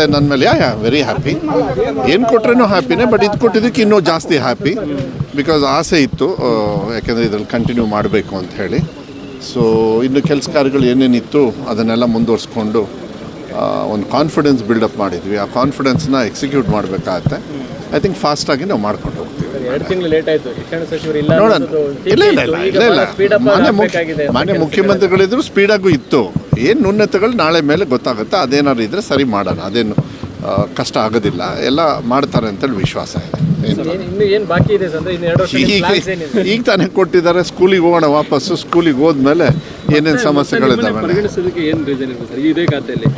ಮತ್ತು ನನ್ನ ಮೇಲೆ ವೆರಿ ಹ್ಯಾಪಿ. ಏನು ಕೊಟ್ರೇನೂ ಹ್ಯಾಪಿನೇ, ಬಟ್ ಇದು ಕೊಟ್ಟಿದ್ದಕ್ಕೆ ಇನ್ನೂ ಜಾಸ್ತಿ ಹ್ಯಾಪಿ. ಬಿಕಾಸ್ ಆಸೆ ಇತ್ತು, ಯಾಕೆಂದರೆ ಇದ್ರಲ್ಲಿ ಕಂಟಿನ್ಯೂ ಮಾಡಬೇಕು ಅಂತ ಹೇಳಿ. ಸೊ ಇನ್ನು ಕೆಲಸ ಕಾರ್ಯಗಳು ಏನೇನಿತ್ತು ಅದನ್ನೆಲ್ಲ ಮುಂದುವರಿಸ್ಕೊಂಡು ಒಂದು ಕಾನ್ಫಿಡೆನ್ಸ್ ಬಿಲ್ಡಪ್ ಮಾಡಿದ್ವಿ. ಆ ಕಾನ್ಫಿಡೆನ್ಸ್ನ ಎಕ್ಸಿಕ್ಯೂಟ್ ಮಾಡಬೇಕಾಗತ್ತೆ. ಐ ಥಿಂಕ್ ಫಾಸ್ಟಾಗಿ ನಾವು ಮಾಡ್ಕೊಂಡು ಹೋಗ್ತೀವಿ. 2 ತಿಂಗಳು ಲೇಟ್ ಆಯಿತು, ಶಿಕ್ಷಣ ಸಚಿವರು ಇಲ್ಲ ನೋಡೋಣ. ಇಲ್ಲ ಸ್ಪೀಡ್ ಅಪ್ ಆಗಬೇಕಾಗಿದೆ. ಮಾನ್ಯ ಮುಖ್ಯಮಂತ್ರಿಗಳಿದ್ರು ಸ್ಪೀಡಾಗೂ ಇತ್ತು. ಏನು ನ್ಯೂನತೆಗಳು ನಾಳೆ ಮೇಲೆ ಗೊತ್ತಾಗುತ್ತೆ. ಅದೇನಾದ್ರು ಇದ್ದರೆ ಸರಿ ಮಾಡೋಣ. ಅದೇನು ಕಷ್ಟ ಆಗೋದಿಲ್ಲ, ಎಲ್ಲ ಮಾಡ್ತಾರೆ ಅಂತೇಳಿ ವಿಶ್ವಾಸ ಇದೆ. ಇನ್ನು ಏನು ಬಾಕಿ ಇದೆ ಸರ್? ಇನ್ನು 2 ವರ್ಷ ಈಗ ತಾನೇ ಕೊಟ್ಟಿದ್ದಾರೆ. ಸ್ಕೂಲಿಗೆ ಹೋಗೋಣ ವಾಪಸ್ಸು. ಸ್ಕೂಲಿಗೆ ಹೋದ್ಮೇಲೆ ಏನೇನು ಸಮಸ್ಯೆಗಳಿದ್ದಾವೆ ಏನು ರೀಸನ್ ಇದೆ ಸರ್ ಇದೇ ಖಾತೆಯಲ್ಲಿ?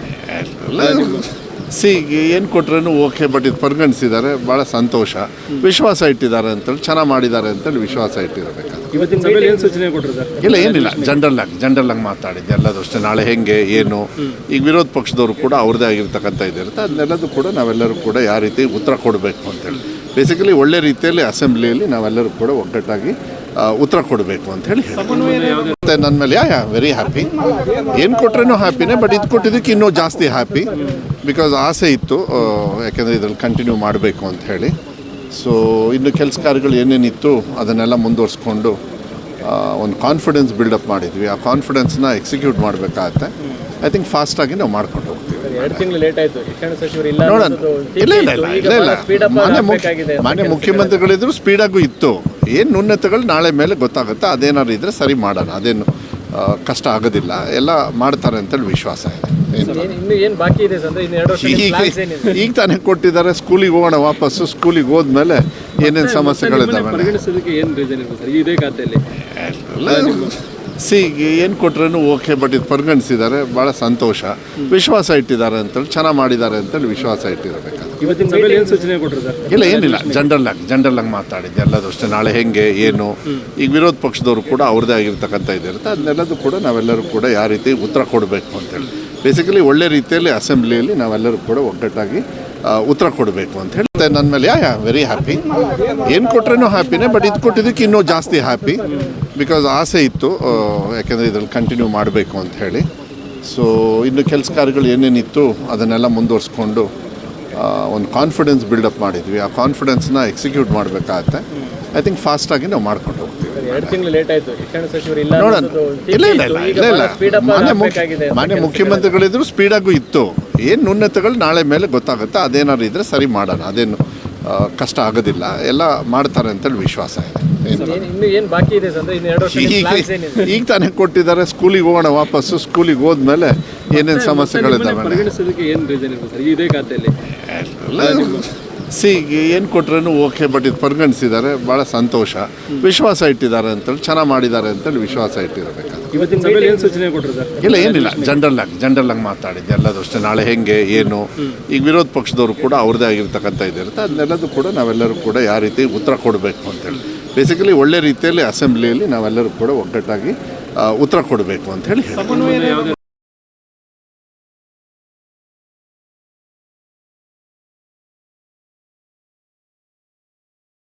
ಏನು ಕೊಟ್ರೇನು ಓಕೆ, ಬಟ್ ಇದು ಪರಿಗಣಿಸಿದ್ದಾರೆ. ಭಾಳ ಸಂತೋಷ. ವಿಶ್ವಾಸ ಇಟ್ಟಿದ್ದಾರೆ ಅಂತೇಳಿ, ಚೆನ್ನಾಗಿ ಮಾಡಿದ್ದಾರೆ ಅಂತೇಳಿ ವಿಶ್ವಾಸ ಇಟ್ಟಿರಬೇಕಾದ್ರೆ. ಇವತ್ತಿನ ಸಭೆಯಲ್ಲಿ ಏನು ಸೂಚನೆ ಕೊಟ್ಟರು ಸರ್? ಇಲ್ಲ, ಏನಿಲ್ಲ, ಜನರಲ್ ಆಗಿ ಮಾತಾಡಿದ್ದೆ. ಎಲ್ಲದೂ ಅಷ್ಟೇ. ನಾಳೆ ಹೆಂಗೆ ಏನು, ಈಗ ವಿರೋಧ ಪಕ್ಷದವರು ಕೂಡ ಅವ್ರದ್ದೇ ಆಗಿರ್ತಕ್ಕಂಥ ಇದಿರುತ್ತೆ. ಅದನ್ನೆಲ್ಲದೂ ಕೂಡ ನಾವೆಲ್ಲರೂ ಕೂಡ ಯಾವ ರೀತಿ ಉತ್ತರ ಕೊಡಬೇಕು ಅಂತೇಳಿ, ಬೇಸಿಕಲಿ ಒಳ್ಳೆ ರೀತಿಯಲ್ಲಿ ಅಸೆಂಬ್ಲಿಯಲ್ಲಿ ನಾವೆಲ್ಲರೂ ಕೂಡ ಒಗ್ಗಟ್ಟಾಗಿ ಉತ್ತರ ಕೊಡಬೇಕು ಅಂತ ಹೇಳಿ. ಮತ್ತು ನನ್ನ ಮೇಲೆ ವೆರಿ ಹ್ಯಾಪಿ. ಏನು ಕೊಟ್ರೇನೂ ಹ್ಯಾಪಿನೇ, ಬಟ್ ಇದು ಕೊಟ್ಟಿದ್ದಕ್ಕೆ ಇನ್ನೂ ಜಾಸ್ತಿ ಹ್ಯಾಪಿ. ಬಿಕಾಸ್ ಆಸೆ ಇತ್ತು, ಯಾಕೆಂದರೆ ಇದ್ರಲ್ಲಿ ಕಂಟಿನ್ಯೂ ಮಾಡಬೇಕು ಅಂತ ಹೇಳಿ. ಸೊ ಇನ್ನು ಕೆಲಸ ಕಾರ್ಯಗಳು ಏನೇನಿತ್ತು ಅದನ್ನೆಲ್ಲ ಮುಂದುವರಿಸ್ಕೊಂಡು ಒಂದು ಕಾನ್ಫಿಡೆನ್ಸ್ ಬಿಲ್ಡಪ್ ಮಾಡಿದ್ವಿ. ಆ ಕಾನ್ಫಿಡೆನ್ಸ್ನ ಎಕ್ಸಿಕ್ಯೂಟ್ ಮಾಡಬೇಕಾಗತ್ತೆ. ಐ ಥಿಂಕ್ ಫಾಸ್ಟಾಗಿ ನಾವು ಮಾಡ್ಕೊಂಡು ಹೋಗ್ತೀವಿ. 2 ತಿಂಗಳು ಲೇಟ್ ಆಯಿತು, ಶಿಕ್ಷಣ ಸಚಿವರು ಇಲ್ಲ ನೋಡೋಣ. ಇಲ್ಲ ಮಾನ್ಯ ಮುಖ್ಯಮಂತ್ರಿಗಳಿದ್ರು ಸ್ಪೀಡಾಗೂ ಇತ್ತು. ಏನು ನ್ಯೂನತೆಗಳು ನಾಳೆ ಮೇಲೆ ಗೊತ್ತಾಗುತ್ತೆ. ಅದೇನಾದ್ರು ಇದ್ದರೆ ಸರಿ ಮಾಡೋಣ. ಅದೇನು ಕಷ್ಟ ಆಗೋದಿಲ್ಲ, ಎಲ್ಲ ಮಾಡ್ತಾರೆ ಅಂತೇಳಿ ವಿಶ್ವಾಸ ಇದೆ. ಇನ್ನು ಏನು ಬಾಕಿ ಇದೆ ಸರ್? ಇನ್ನು 2 ವರ್ಷ ಈಗ ತಾನೇ ಕೊಟ್ಟಿದ್ದಾರೆ. ಸ್ಕೂಲಿಗೆ ಹೋಗೋಣ ವಾಪಸ್ಸು. ಸ್ಕೂಲಿಗೆ ಹೋದ್ಮೇಲೆ ಏನೇನು ಸಮಸ್ಯೆಗಳಿದ್ದಾವೆ ಏನು ರೀಸನ್ ಇದೆ ಸರ್ ಇದೇ ಖಾತೆಯಲ್ಲಿ? ಏನು ಕೊಟ್ರೇನು ಓಕೆ, ಬಟ್ ಇದು ಪರಿಗಣಿಸಿದ್ದಾರೆ. ಭಾಳ ಸಂತೋಷ. ವಿಶ್ವಾಸ ಇಟ್ಟಿದ್ದಾರೆ ಅಂತೇಳಿ, ಚೆನ್ನಾಗಿ ಮಾಡಿದ್ದಾರೆ ಅಂತೇಳಿ ವಿಶ್ವಾಸ ಇಟ್ಟಿರಬೇಕಾದ್ರೆ. ಇವತ್ತಿನ ಸಭೆಯಲ್ಲಿ ಏನು ಸೂಚನೆ ಕೊಟ್ಟರು ಸರ್? ಇಲ್ಲ, ಏನಿಲ್ಲ, ಜನರಲ್ ಆಗಿ ಮಾತಾಡಿದ್ದೆ. ಎಲ್ಲದೂ ಅಷ್ಟೇ. ನಾಳೆ ಹೆಂಗೆ ಏನು, ಈಗ ವಿರೋಧ ಪಕ್ಷದವರು ಕೂಡ ಅವ್ರದ್ದೇ ಆಗಿರ್ತಕ್ಕಂಥ ಇದಿರುತ್ತೆ. ಅದನ್ನೆಲ್ಲದೂ ಕೂಡ ನಾವೆಲ್ಲರೂ ಕೂಡ ಯಾವ ರೀತಿ ಉತ್ತರ ಕೊಡಬೇಕು ಅಂತೇಳಿ, ಬೇಸಿಕಲಿ ಒಳ್ಳೆ ರೀತಿಯಲ್ಲಿ ಅಸೆಂಬ್ಲಿಯಲ್ಲಿ ನಾವೆಲ್ಲರೂ ಕೂಡ ಒಗ್ಗಟ್ಟಾಗಿ ಉತ್ತರ ಕೊಡಬೇಕು ಅಂತ ಹೇಳಿ. ನನ್ನ ಮೇಲೆ ವೆರಿ ಹ್ಯಾಪಿ. ಏನು ಕೊಟ್ರೇನೂ ಹ್ಯಾಪಿನೇ, ಬಟ್ ಇದು ಕೊಟ್ಟಿದ್ದಕ್ಕೆ ಇನ್ನೂ ಜಾಸ್ತಿ ಹ್ಯಾಪಿ. ಬಿಕಾಸ್ ಆಸೆ ಇತ್ತು, ಯಾಕೆಂದರೆ ಇದ್ರಲ್ಲಿ ಕಂಟಿನ್ಯೂ ಮಾಡಬೇಕು ಅಂತ ಹೇಳಿ. ಸೊ ಇನ್ನು ಕೆಲಸ ಕಾರ್ಯಗಳು ಏನೇನಿತ್ತು ಅದನ್ನೆಲ್ಲ ಮುಂದುವರಿಸ್ಕೊಂಡು ಒಂದು ಕಾನ್ಫಿಡೆನ್ಸ್ ಬಿಲ್ಡಪ್ ಮಾಡಿದ್ವಿ. ಆ ಕಾನ್ಫಿಡೆನ್ಸ್ನ ಎಕ್ಸಿಕ್ಯೂಟ್ ಮಾಡಬೇಕಾಗತ್ತೆ. ಐ ಥಿಂಕ್ ಫಾಸ್ಟಾಗಿ ನಾವು ಮಾಡ್ಕೊಂಡು ಹೋಗ್ತೀವಿ. 2 ತಿಂಗಳು ಲೇಟ್ ಆಯಿತು, ಶಿಕ್ಷಣ ಸಚಿವರು ಇಲ್ಲ ನೋಡೋಣ. ಇಲ್ಲ ಮಾನ್ಯ ಮುಖ್ಯಮಂತ್ರಿಗಳಿದ್ರು ಸ್ಪೀಡಾಗೂ ಇತ್ತು. ಏನು ನ್ಯೂನತೆಗಳು ನಾಳೆ ಮೇಲೆ ಗೊತ್ತಾಗುತ್ತೆ. ಅದೇನಾದ್ರು ಇದ್ದರೆ ಸರಿ ಮಾಡೋಣ. ಅದೇನು ಕಷ್ಟ ಆಗೋದಿಲ್ಲ, ಎಲ್ಲ ಮಾಡ್ತಾರೆ ಅಂತೇಳಿ ವಿಶ್ವಾಸ ಇದೆ. ಇನ್ನು ಏನು ಬಾಕಿ ಇದೆ ಸರ್? ಇನ್ನು 2 ವರ್ಷ ಈಗ ತಾನೇ ಕೊಟ್ಟಿದ್ದಾರೆ. ಸ್ಕೂಲಿಗೆ ಹೋಗೋಣ ವಾಪಸ್ಸು. ಸ್ಕೂಲಿಗೆ ಹೋದ್ಮೇಲೆ ಏನೇನು ಸಮಸ್ಯೆಗಳಿದ್ದಾವೆ ಏನು ರೀಸನ್ ಇದೆ ಸರ್ ಇದೇ ಖಾತೆಯಲ್ಲಿ? ಏನು ಕೊಟ್ರೇನು ಓಕೆ, ಬಟ್ ಇದು ಪರಿಗಣಿಸಿದ್ದಾರೆ. ಭಾಳ ಸಂತೋಷ. ವಿಶ್ವಾಸ ಇಟ್ಟಿದ್ದಾರೆ ಅಂತೇಳಿ, ಚೆನ್ನಾಗಿ ಮಾಡಿದ್ದಾರೆ ಅಂತೇಳಿ ವಿಶ್ವಾಸ ಇಟ್ಟಿರಬೇಕಾದ್ರೆ. ಇವತ್ತಿನ ಸಭೆಯಲ್ಲಿ ಏನು ಸೂಚನೆ ಕೊಟ್ಟರು ಸರ್? ಇಲ್ಲ, ಏನಿಲ್ಲ, ಜನರಲ್ ಆಗಿ ಮಾತಾಡಿದ್ದೆ. ಎಲ್ಲದೂ ಅಷ್ಟೇ. ನಾಳೆ ಹೆಂಗೆ ಏನು, ಈಗ ವಿರೋಧ ಪಕ್ಷದವರು ಕೂಡ ಅವ್ರದ್ದೇ ಆಗಿರ್ತಕ್ಕಂಥ ಇದಿರುತ್ತೆ. ಅದನ್ನೆಲ್ಲದೂ ಕೂಡ ನಾವೆಲ್ಲರೂ ಕೂಡ ಯಾವ ರೀತಿ ಉತ್ತರ ಕೊಡಬೇಕು ಅಂತೇಳಿ, ಬೇಸಿಕಲಿ ಒಳ್ಳೆ ರೀತಿಯಲ್ಲಿ ಅಸೆಂಬ್ಲಿಯಲ್ಲಿ ನಾವೆಲ್ಲರೂ ಕೂಡ ಒಗ್ಗಟ್ಟಾಗಿ ಉತ್ತರ ಕೊಡಬೇಕು ಅಂತ ಹೇಳಿ.